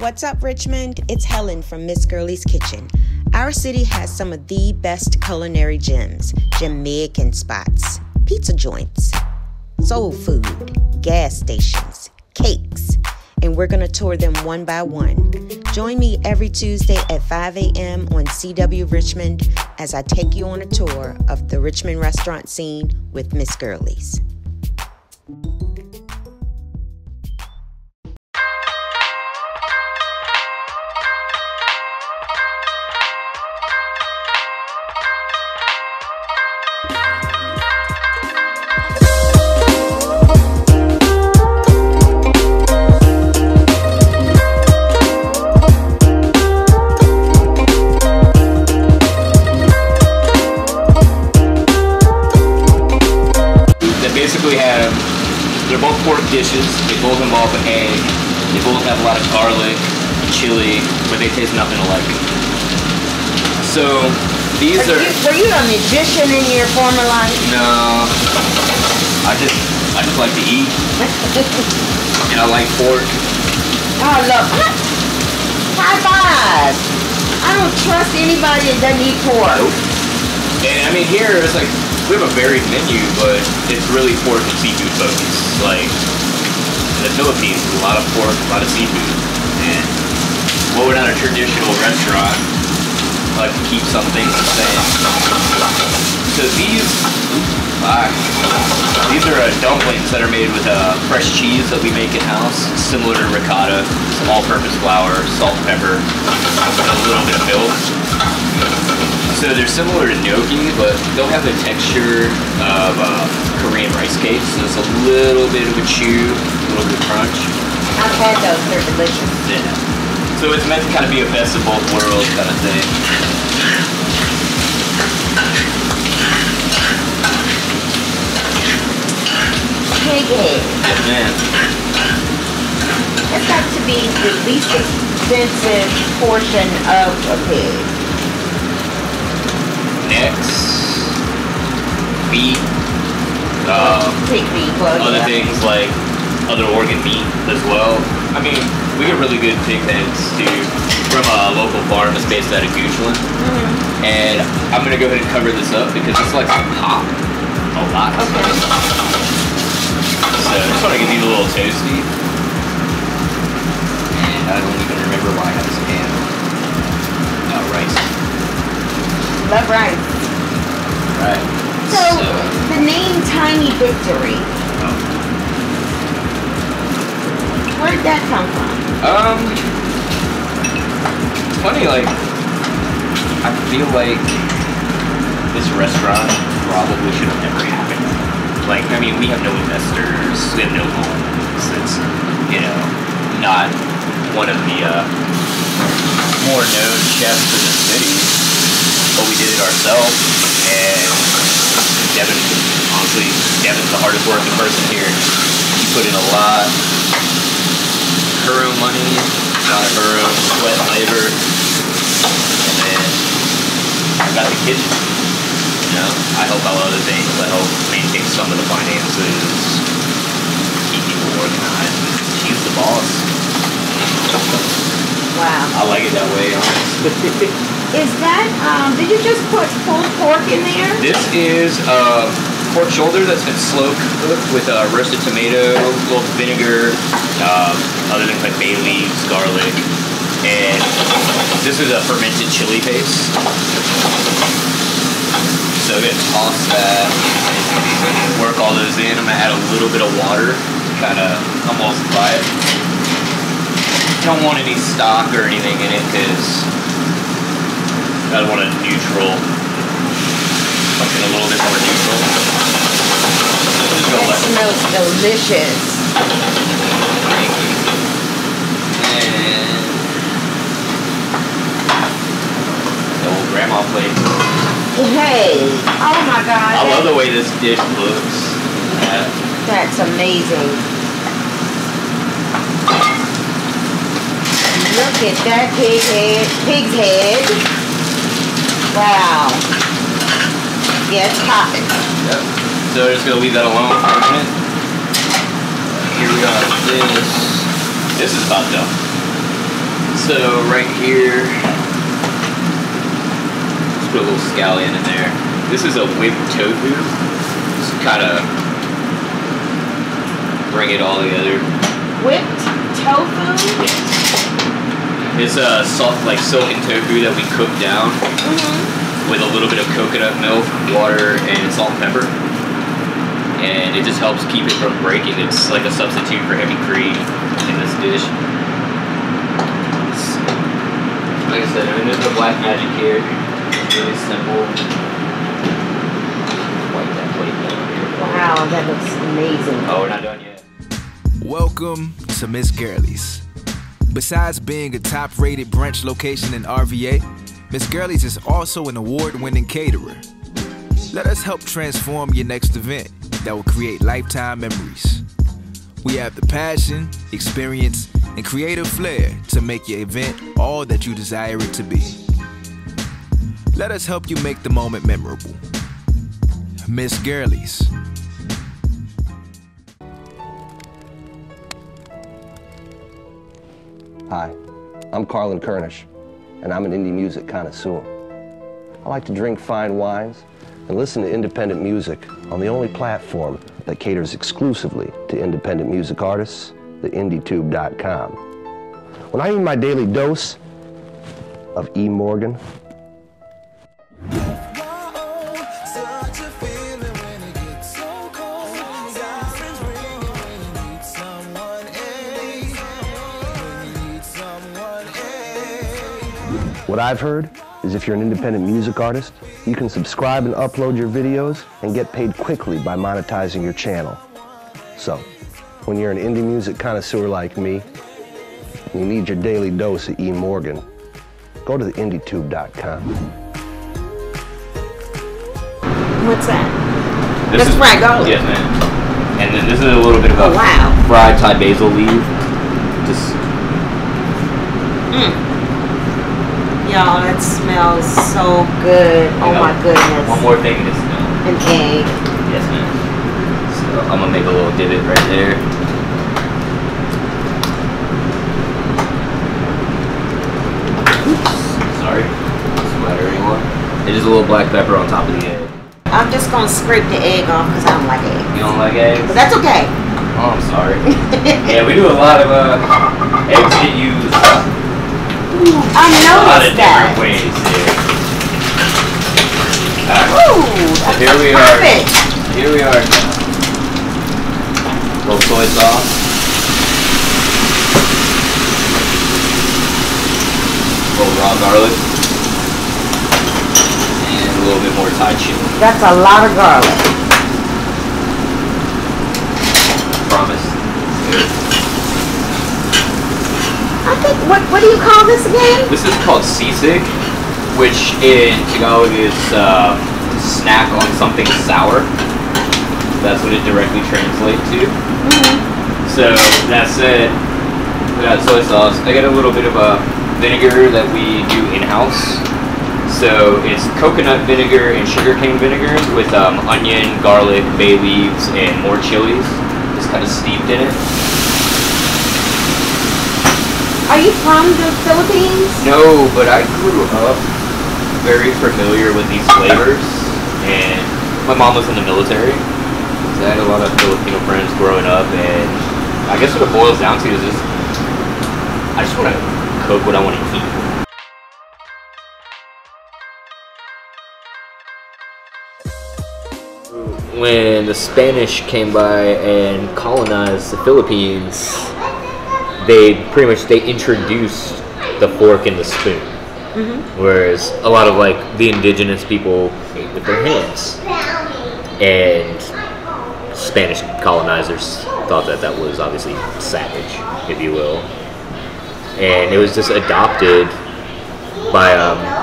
What's up, Richmond? It's Helen from Miss Girlee's Kitchen. Our city has some of the best culinary gems, Jamaican spots, pizza joints, soul food, gas stations, cakes, and we're going to tour them one by one. Join me every Tuesday at 5 a.m. on CW Richmond as I take you on a tour of the Richmond Restaurant Scene with Miss Girlee's. They're both pork dishes. They both involve an egg. They both have a lot of garlic, chili, but they taste nothing alike. So these are. Were you a magician in your former life? No. I just like to eat, and I like pork. Oh, look! High five! I don't trust anybody that doesn't eat pork. Nope. And I mean, here it's like. We have a varied menu, but it's really pork and seafood focused. Like, in the Philippines, there's a lot of pork, a lot of seafood. And while we're not a traditional restaurant, I like to keep some things the same. So these are dumplings that are made with fresh cheese that we make in-house, similar to ricotta, some all-purpose flour, salt, pepper, and a little bit of milk. So they're similar to gnocchi, but they'll have the texture of Korean rice cakes. So it's a little bit of a chew, a little bit of crunch. I've had those, they're delicious. Yeah. So it's meant to kind of be a best of both worlds kind of thing. Pig head. Yeah, man. That's got to be the least expensive portion of a pig. Necks, feet, pig feet, other things like other organ meat as well. I mean, we get really good pig heads too from a local farm that's based out of Goochland. Mm-hmm. And I'm gonna go ahead and cover this up because it's like a pop a lot. Okay. So I just want to get these a little toasty. And I don't even remember why I had this pan. Oh, rice. Love rice. Right. So the name Tiny Victory. Oh. Where did that come from? It's funny, like, I feel like this restaurant probably should have never happened. Like, I mean, we have no investors, we have no loans. It's, you know, not one of the more known chefs in the city. But we did it ourselves, and Devin, honestly, Devin's the hardest working person here. She put in a lot, her own money, not her own sweat and labor, and then I got the kitchen. You know, I help out other things. I help maintain some of the finances, keep people organized. She's the boss. Wow. I like it that way, honestly. Is that, did you just put pulled pork in there? This is pork shoulder that's been slow cooked with roasted tomato, a little vinegar, other things like bay leaves, garlic, and this is a fermented chili paste. So I'm gonna toss that, work all those in. I'm gonna add a little bit of water to kind of emulsify it. Don't want any stock or anything in it because I want a neutral, something a little bit more neutral. That smells delicious. Thank you. And the old grandma plate. Hey, oh my God. I love the way this dish looks. That's amazing. Look at that pig's head. Wow. Yeah, it's popping. Yep. So we're just going to leave that alone for a minute. Here we are. This is about done. So right here, just put a little scallion in there. This is a whipped tofu. Just kind of bring it all together. Whipped tofu? Yes. It's a soft, like silken tofu that we cook down with a little bit of coconut milk, water, and salt and pepper. And it just helps keep it from breaking. It's like a substitute for heavy cream in this dish. Like I said, I mean, there's no black magic here. It's really simple. Wipe that plate down here. Wow, that looks amazing. Oh, we're not done yet. Welcome to Miss Girlee's. Besides being a top-rated brunch location in RVA, Miss Girlee's is also an award-winning caterer. Let us help transform your next event that will create lifetime memories. We have the passion, experience, and creative flair to make your event all that you desire it to be. Let us help you make the moment memorable. Miss Girlee's. Hi, I'm Carlin Kernish, and I'm an indie music connoisseur. I like to drink fine wines and listen to independent music on the only platform that caters exclusively to independent music artists, theindietube.com. When I need my daily dose of E. Morgan, what I've heard is if you're an independent music artist, you can subscribe and upload your videos and get paid quickly by monetizing your channel. So, when you're an indie music connoisseur like me, and you need your daily dose of E. Morgan, go to theindietube.com. What's that? This That's is fried garlic. Yes, ma'am. And then this is a little bit of a fried Thai basil leaf. Just. Y'all, that smells so good. Oh my goodness. One more thing to smell. An egg. Yes, ma'am. So I'm gonna make a little divot right there. Oops. Sorry. Not splatter anymore. And just a little black pepper on top of the egg. I'm just gonna scrape the egg off because I don't like eggs. You don't like eggs? But that's okay. Oh, I'm sorry. Yeah, we do a lot of eggs get used. I noticed that. A lot of different ways here. Ooh, So that's here we perfect. are. Here we are. A little soy sauce. A little raw garlic. And a little bit more Thai chili. That's a lot of garlic. Promise. I think, what do you call this again? This is called sisig, which in Tagalog is snack on something sour. That's what it directly translates to. So that said, we got soy sauce. I got a little bit of a vinegar that we do in-house. So it's coconut vinegar and sugarcane vinegar with onion, garlic, bay leaves, and more chilies. Just kind of steeped in it. Are you from the Philippines? No, but I grew up very familiar with these flavors, and my mom was in the military, so I had a lot of Filipino friends growing up, and I guess what it boils down to is just, I just want to cook what I want to eat. When the Spanish came by and colonized the Philippines, they introduced the fork and the spoon, whereas a lot of like the indigenous people ate with their hands, and Spanish colonizers thought that that was obviously savage, if you will, and it was just adopted by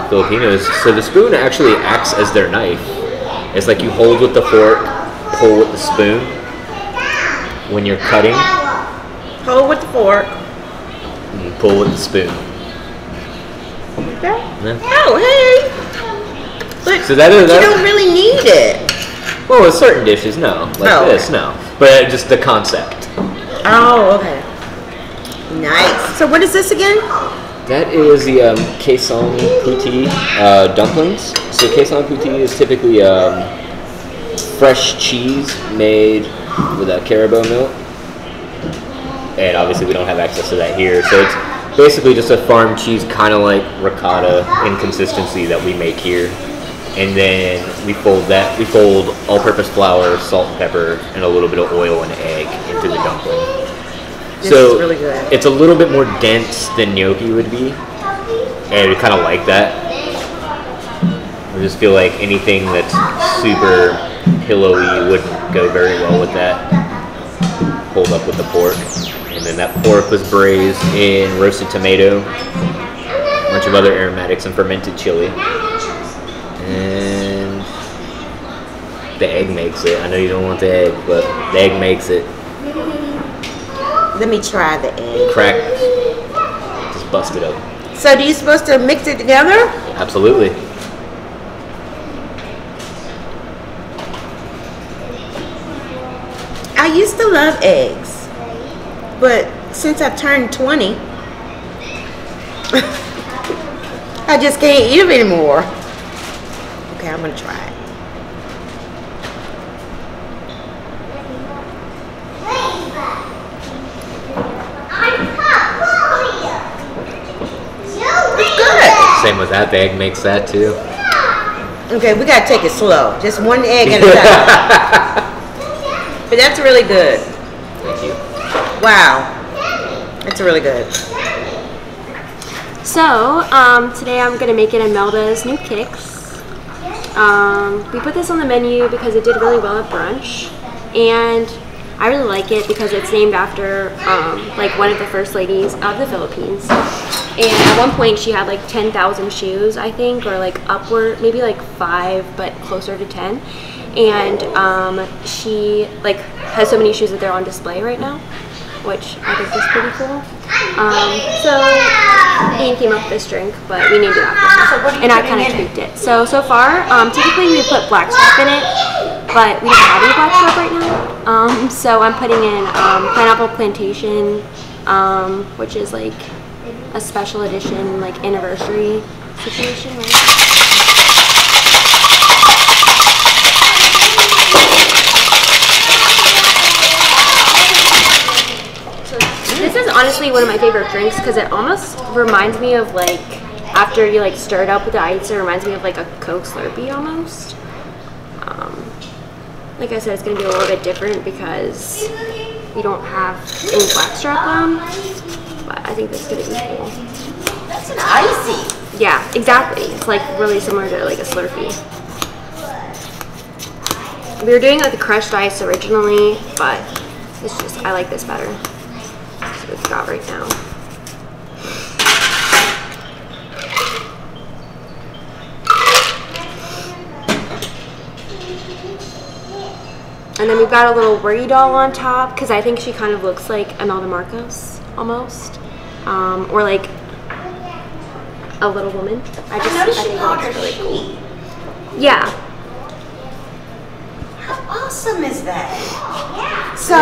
Filipinos. So the spoon actually acts as their knife. It's like you hold with the fork, pull with the spoon when you're cutting. Hold with the fork. And pull with the spoon. Okay. Yeah. Oh, hey. But So that is you don't really need it. Well, with certain dishes, no. Like this, no. But just the concept. Oh, okay. Nice. So what is this again? That is the caisson putti dumplings. So caisson putti is typically fresh cheese made with a caribou milk. And obviously we don't have access to that here. So it's basically just a farm cheese, kind of like ricotta in consistency that we make here. And then we fold all-purpose flour, salt and pepper, and a little bit of oil and egg into the dumpling. This is really good. It's a little bit more dense than gnocchi would be, and we kind of like that. I just feel like anything that's super pillowy wouldn't go very well with that. Pulled up with the pork, and then that pork was braised in roasted tomato, a bunch of other aromatics, and fermented chili. And the egg makes it. I know you don't want the egg, but the egg makes it. Let me try the egg. Crack. Just bust it up. So do you supposed to mix it together? Absolutely. I used to love eggs, but since I've turned 20, I just can't eat them anymore. Okay, I'm gonna try it. It's good. Same with that. The egg makes that too. Okay, we gotta take it slow. Just one egg at a time. But that's really good. Thank you. Wow. That's really good. So, today I'm going to make it Imelda's New Kicks. We put this on the menu because it did really well at brunch. And I really like it because it's named after like one of the first ladies of the Philippines. And at one point she had like 10,000 shoes, I think, or like upward, maybe like 5, but closer to 10. And she like has so many shoes that they're on display right now, which I think is pretty cool. So Ian came up with this drink, but we named it after her, and I kind of tweaked it. So far, typically we put blackstrap in it, but we don't have any blackstrap right now. So I'm putting in Pineapple Plantation, which is like a special edition, like anniversary situation, right? This is honestly one of my favorite drinks because it almost reminds me of like, after you like stir it up with the ice, it reminds me of like a Coke Slurpee almost. Like I said, it's going to be a little bit different because we don't have any blackstrap on, but I think this is going to be cool. That's an icy. Yeah, exactly. It's like really similar to like a Slurpee. We were doing like the crushed ice originally, but it's just, I like this better. So we've got right now. And then we've got a little worry doll on top because I think she kind of looks like Imelda Marcos almost, or like a little woman. I think it looks really cool. Yeah. How awesome is that? So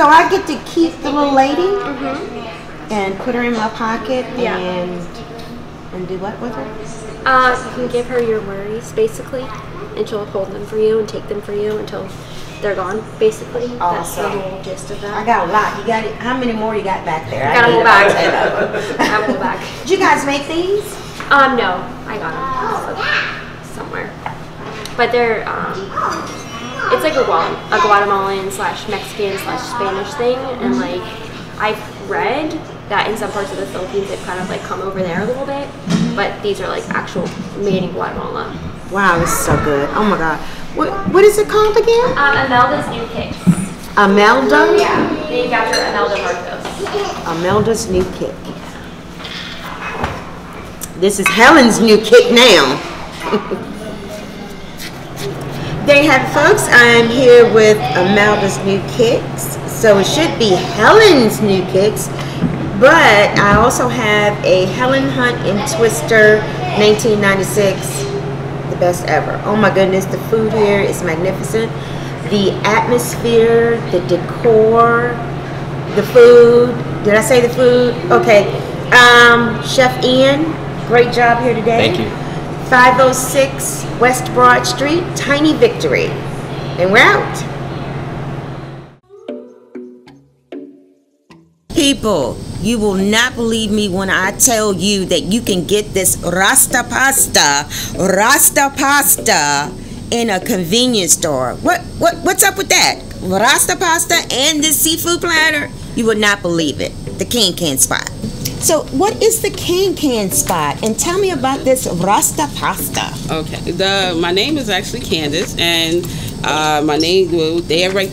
I get to keep the little lady and put her in my pocket and do what with her? You can give her your worries basically, and she'll hold them for you and take them for you until they're gone, basically. Awesome. That's the whole gist of that. I got a lot. You got it. How many more you got back there? I got a whole bag. I have a whole bag. Did you guys make these? No, I got them somewhere. But they're, it's like a Guatemalan / Mexican / Spanish thing, and like I've read that in some parts of the Philippines they've kind of like come over there a little bit, but these are like actual made in Guatemala. Wow, this is so good. Oh my God. What is it called again? Imelda's New Kicks. Imelda? Yeah, named after Imelda Marcos. Imelda's New Kick. This is Helen's new kick now. There you have it, folks. I'm here with Imelda's New Kicks. So it should be Helen's New Kicks, but I also have a Helen Hunt and Twister 1996. The best ever. Oh my goodness, the food here is magnificent. The atmosphere, the decor, the food. Did I say the food? Okay. Chef Ian, great job here today. Thank you. 506 West Broad Street, Tiny Victory. And we're out. People, you will not believe me when I tell you that you can get this Rasta pasta in a convenience store. What's up with that? Rasta pasta and this seafood platter? You would not believe it. The Can Spot. So what is the Can Spot? And tell me about this Rasta pasta. Okay, my name is actually Candace, and my name,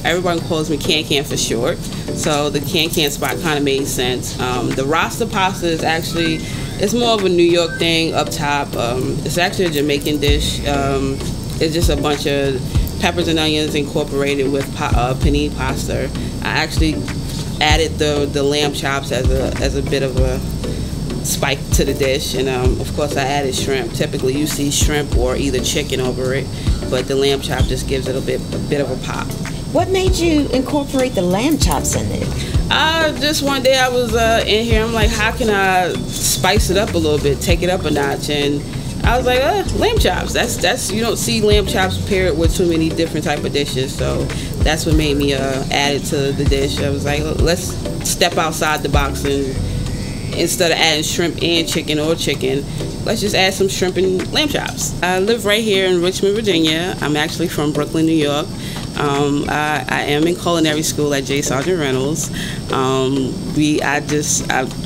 everyone calls me Can for short. So the Can Spot kind of made sense. The Rasta pasta is actually, it's more of a New York thing up top. It's actually a Jamaican dish. It's just a bunch of peppers and onions incorporated with panini pasta. I actually added the lamb chops as a bit of a spike to the dish, and of course I added shrimp. Typically you see shrimp or either chicken over it, but the lamb chop just gives it a bit of a pop. What made you incorporate the lamb chops in it? Just one day I was in here, I'm like, how can I spice it up a little bit, take it up a notch? And I was like, lamb chops. That's you don't see lamb chops paired with too many different type of dishes, so that's what made me add it to the dish. I was like, let's step outside the box, and instead of adding shrimp and chicken, let's just add some shrimp and lamb chops. I live right here in Richmond, Virginia. I'm actually from Brooklyn, New York. I am in culinary school at J. Sargent Reynolds.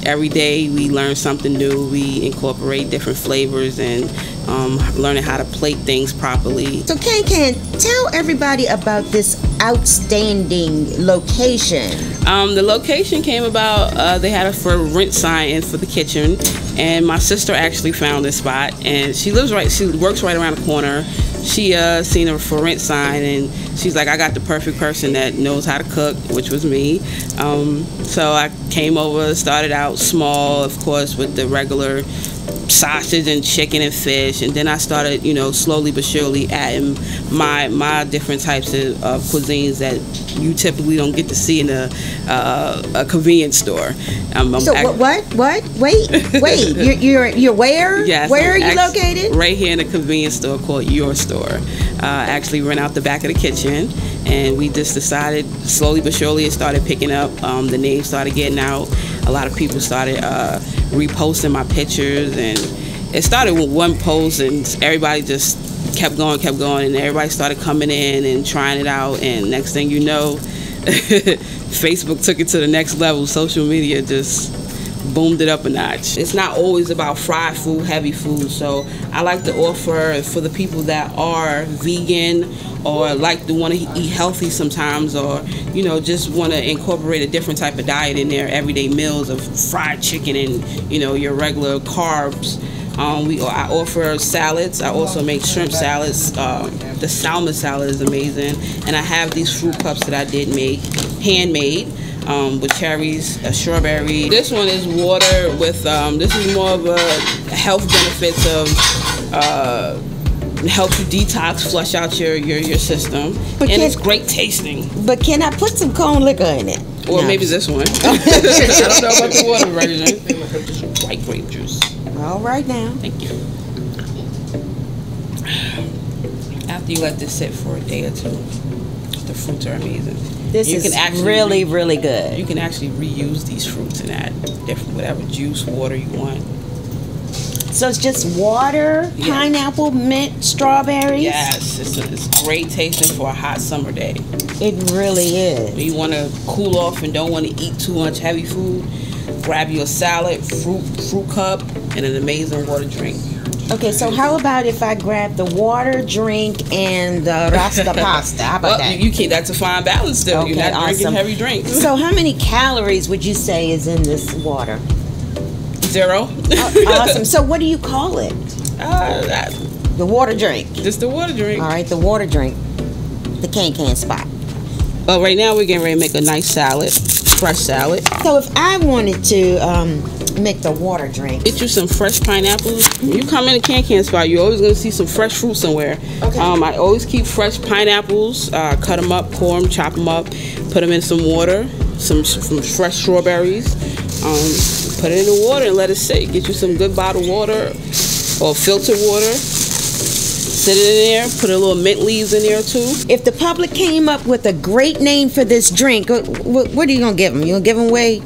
Every day we learn something new. We incorporate different flavors and learning how to plate things properly. So Can, tell everybody about this outstanding location. The location came about, they had a for rent sign in for the kitchen, and my sister actually found this spot, and she works right around the corner. She seen a for rent sign, and she's like, I got the perfect person that knows how to cook, which was me. So I came over, started out small, of course, with the regular sausage and chicken and fish, and then I started, slowly but surely adding my different types of cuisines that you typically don't get to see in a convenience store. Wait, you're where? Yes, where are you located? Right here in a convenience store called Your Store. Actually rent out the back of the kitchen, and we just decided slowly but surely it started picking up. The name started getting out. A lot of people started reposting my pictures, and it started with one post, and everybody just kept going, and everybody started coming in and trying it out, and next thing you know, Facebook took it to the next level. Social media just boomed it up a notch. It's not always about fried food, heavy food, so I like to offer for the people that are vegan or like to want to eat healthy sometimes, or just want to incorporate a different type of diet in their everyday meals of fried chicken and your regular carbs. I offer salads. I also make shrimp salads. The salmon salad is amazing, and I have these fruit cups that I did make handmade. With cherries, strawberry. This one is water with, this is more of a health benefits of, helps you detox, flush out your system, and it's great tasting. But can I put some corn liquor in it? Or maybe this one. I don't know about the water version. White grape juice. All right now. Thank you. After you let this sit for a day or two, the fruits are amazing. This is really, really good. You can actually reuse these fruits and add different whatever juice, water you want. So it's just water, pineapple, mint, strawberries? Yes, it's great tasting for a hot summer day. It really is. When you want to cool off and don't want to eat too much heavy food, grab your salad, fruit cup, and an amazing water drink. Okay, so how about if I grab the water, drink, and the Rasta pasta? How about that? You can. That's a fine balance still. Okay, you're not drinking heavy drinks. So how many calories would you say is in this water? 0. Awesome. So what do you call it? The water drink. Just the water drink. All right, the water drink. The Can Spot. Well, right now we're getting ready to make a nice salad, fresh salad. So if I wanted to make the water drink, get you some fresh pineapples. When you come in a Can Spot, you're always gonna see some fresh fruit somewhere. Okay. I always keep fresh pineapples, cut them up, core them, chop them up, put them in some water, some fresh strawberries. Put it in the water and let it sit. Get you some good bottled water or filtered water. Sit it in there. Put a little mint leaves in there too. If the public came up with a great name for this drink, what are you gonna give them? You gonna give them away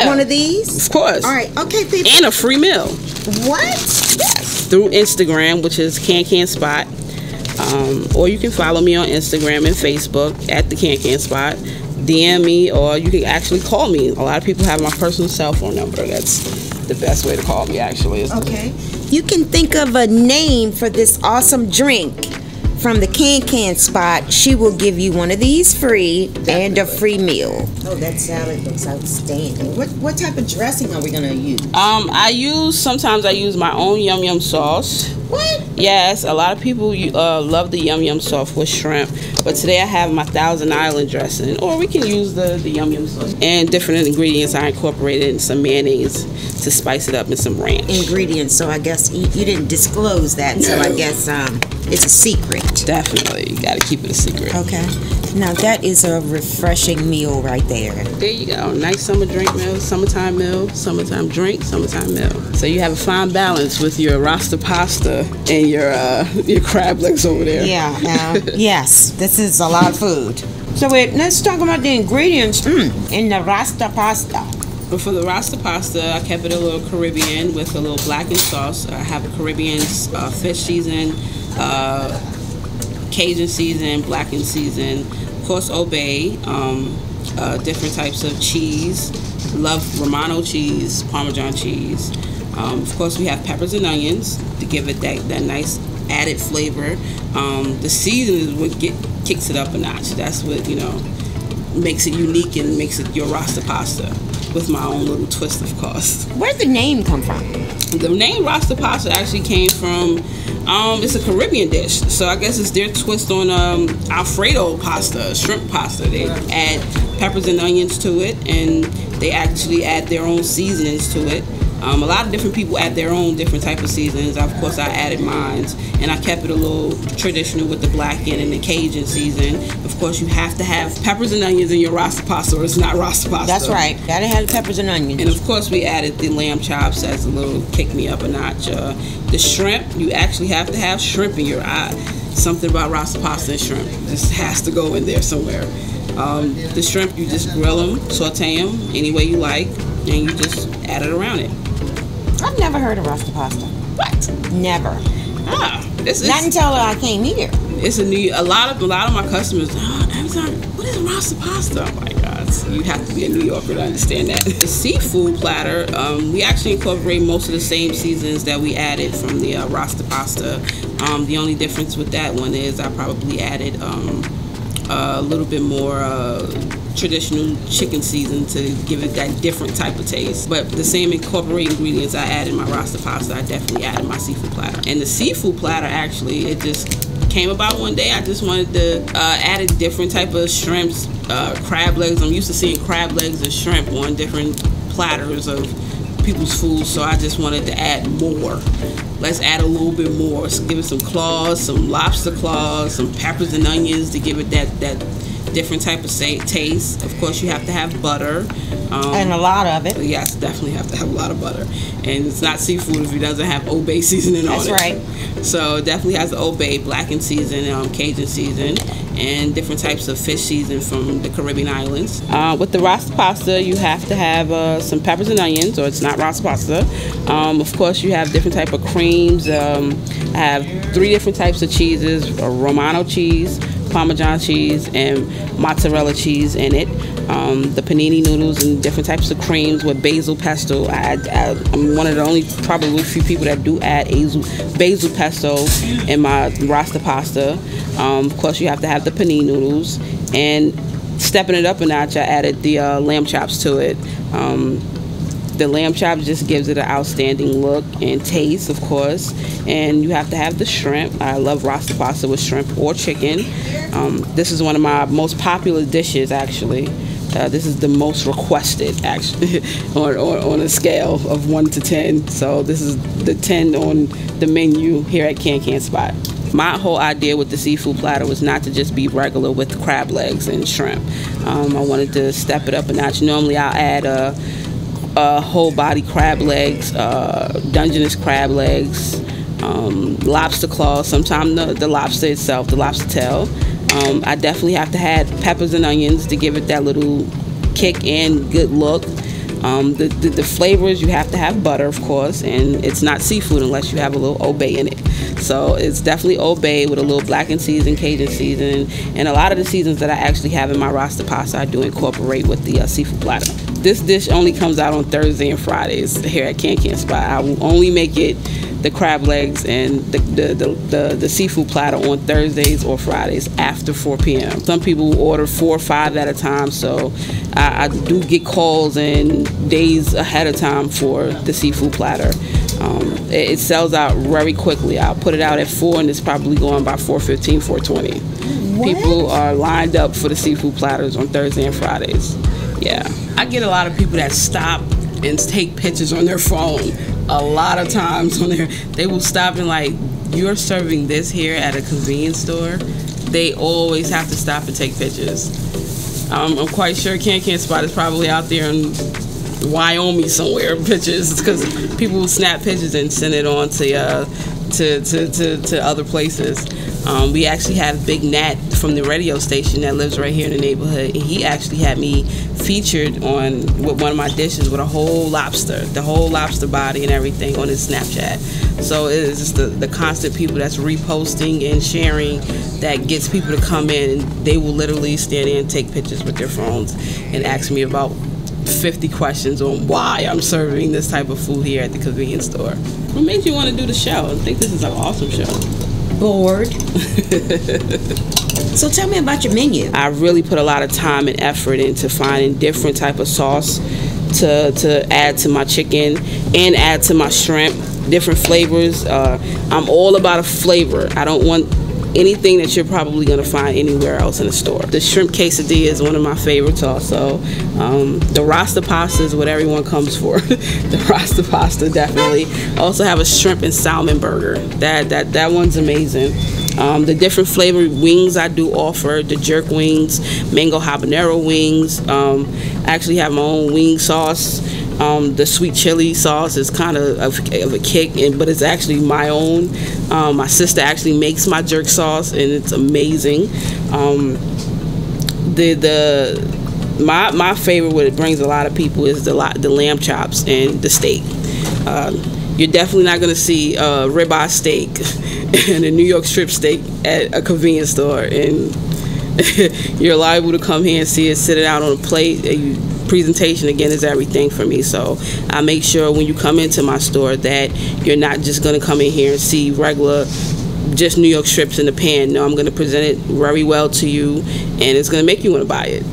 one of these? Of course. All right. Okay, people. And a free meal. What? Yes. Through Instagram, which is Can Spot. Or you can follow me on Instagram and Facebook at the Can Spot. DM me, or you can actually call me. A lot of people have my personal cell phone number. That's the best way to call me, actually. Okay. You can think of a name for this awesome drink from the Can Spot. She will give you one of these free and a free meal. Oh, that salad looks outstanding. What type of dressing are we gonna use? Sometimes I use my own yum yum sauce. What? Yes, a lot of people love the yum yum sauce with shrimp, but today I have my Thousand Island dressing, or we can use the yum yum sauce. And different ingredients I incorporated in some mayonnaise to spice it up, and some ranch. Ingredients, so I guess you didn't disclose that, so I guess it's a secret. Definitely, you gotta keep it a secret. Okay. Now that is a refreshing meal right there. There you go. Nice summer drink meal, summertime meal, summertime drink, summertime meal. So you have a fine balance with your Rasta pasta and your crab legs over there. Yeah. Yes. This is a lot of food. So let's talk about the ingredients in the Rasta pasta. But for the Rasta pasta, I kept it a little Caribbean with a little blackened sauce. I have a Caribbean fish season, Cajun season, blackened season, of course Obey, different types of cheese. Love Romano cheese, Parmesan cheese. Of course we have peppers and onions to give it that nice added flavor. The seasoning is what kicks it up a notch. That's what makes it unique and makes it your Rasta pasta, with my own little twist, of course. Where'd the name come from? The name Rasta pasta actually came from, it's a Caribbean dish, so I guess it's their twist on Alfredo pasta, shrimp pasta. They add peppers and onions to it, and they actually add their own seasonings to it. A lot of different people add their own different type of seasonings. Of course, I added mine, and I kept it a little traditional with the blackened and the Cajun season. Of course, you have to have peppers and onions in your Rasta pasta, or it's not Rasta pasta. That's right. Gotta have the peppers and onions. And of course, we added the lamb chops as a little kick me up a notch. The shrimp, you actually have to have shrimp in your eye. Something about Rasta pasta and shrimp just has to go in there somewhere. The shrimp, you just grill them, saute them any way you like, and you just add it around it. I've never heard of Rasta pasta. What? Never. It's not until I came here. It's a lot of my customers. Every time, what is Rasta pasta? Oh my God, you have to be a New Yorker to understand that. The seafood platter, we actually incorporate most of the same seasons that we added from the Rasta pasta. The only difference with that one is I probably added a little bit more traditional chicken season to give it that different type of taste. But the same incorporated ingredients I added in my Rasta pasta, I definitely added in my seafood platter. And the seafood platter, actually, it just came about one day. I just wanted to add a different type of shrimps, crab legs. I'm used to seeing crab legs and shrimp on different platters of people's food, so I just wanted to add more. Let's add a little bit more. Let's give it some claws, some lobster claws, some peppers and onions to give it that different type of taste. Of course, you have to have butter. And a lot of it. Yes, definitely have to have a lot of butter. And it's not seafood if it doesn't have Obey seasoning on it. That's right. So it definitely has the Obey, blackened season, Cajun season, and different types of fish season from the Caribbean islands. With the Rasta pasta, you have to have some peppers and onions, or it's not Rasta pasta. Of course, you have different type of creams. I have 3 different types of cheeses: Romano cheese, Parmesan cheese, and mozzarella cheese in it. The panini noodles and different types of creams with basil pesto. I'm one of the only probably few people that do add basil pesto in my Rasta pasta. Of course, you have to have the panini noodles, and stepping it up a notch, I added the lamb chops to it. The lamb chop just gives it an outstanding look and taste, of course. And you have to have the shrimp. I love Rasta pasta with shrimp or chicken. This is one of my most popular dishes, actually. This is the most requested, actually, on a scale of 1 to 10. So this is the 10 on the menu here at Can Spot. My whole idea with the seafood platter was not to just be regular with crab legs and shrimp. I wanted to step it up a notch. Normally I'll add whole body crab legs, Dungeness crab legs, lobster claws, sometimes the lobster itself, the lobster tail. I definitely have to add peppers and onions to give it that little kick and good look. The flavors, you have to have butter, of course, and it's not seafood unless you have a little Old Bay in it. So it's definitely Old Bay with a little blackened season, Cajun season, and a lot of the seasons that I actually have in my Rasta pasta I do incorporate with the seafood platter. This dish only comes out on Thursday and Fridays here at Can Spot. I will only make it, the crab legs and the seafood platter, on Thursdays or Fridays after 4 p.m. Some people order 4 or 5 at a time, so I do get calls and days ahead of time for the seafood platter. It sells out very quickly. I'll put it out at 4 and it's probably going by 4:15, 4:20. People are lined up for the seafood platters on Thursday and Fridays. Yeah. I get a lot of people that stop and take pictures on their phone. A lot of times on there, they will stop and like, you're serving this here at a convenience store? They always have to stop and take pictures. I'm quite sure Can Spot is probably out there in Wyoming somewhere, pictures, because people will snap pictures and send it on to other places. We actually have Big Nat from the radio station that lives right here in the neighborhood, and he actually had me featured with one of my dishes with a whole lobster, the whole lobster body and everything on his Snapchat. So it is just the constant people that's reposting and sharing that gets people to come in, and they will literally stand there and take pictures with their phones and ask me about 50 questions on why I'm serving this type of food here at the convenience store. What made you want to do the show? I think this is an awesome show. Bored. So tell me about your menu. I really put a lot of time and effort into finding different type of sauce to add to my chicken and add to my shrimp, different flavors. I'm all about a flavor. I don't want anything that you're probably going to find anywhere else in the store. The shrimp quesadilla is one of my favorites also. The Rasta pasta is what everyone comes for. The Rasta pasta, definitely. I also have a shrimp and salmon burger. That one's amazing. The different flavored wings I do offer, the jerk wings, mango habanero wings. I actually have my own wing sauce. The sweet chili sauce is kind of a kick, but it's actually my own. My sister actually makes my jerk sauce, and it's amazing. My favorite, what it brings a lot of people, is the lamb chops and the steak. You're definitely not going to see a ribeye steak and a New York strip steak at a convenience store, and you're liable to come here and see it sitting out on a plate. Presentation, again, is everything for me, so I make sure when you come into my store that you're not just going to come in here and see regular just New York strips in the pan. No, I'm going to present it very well to you, and it's going to make you want to buy it.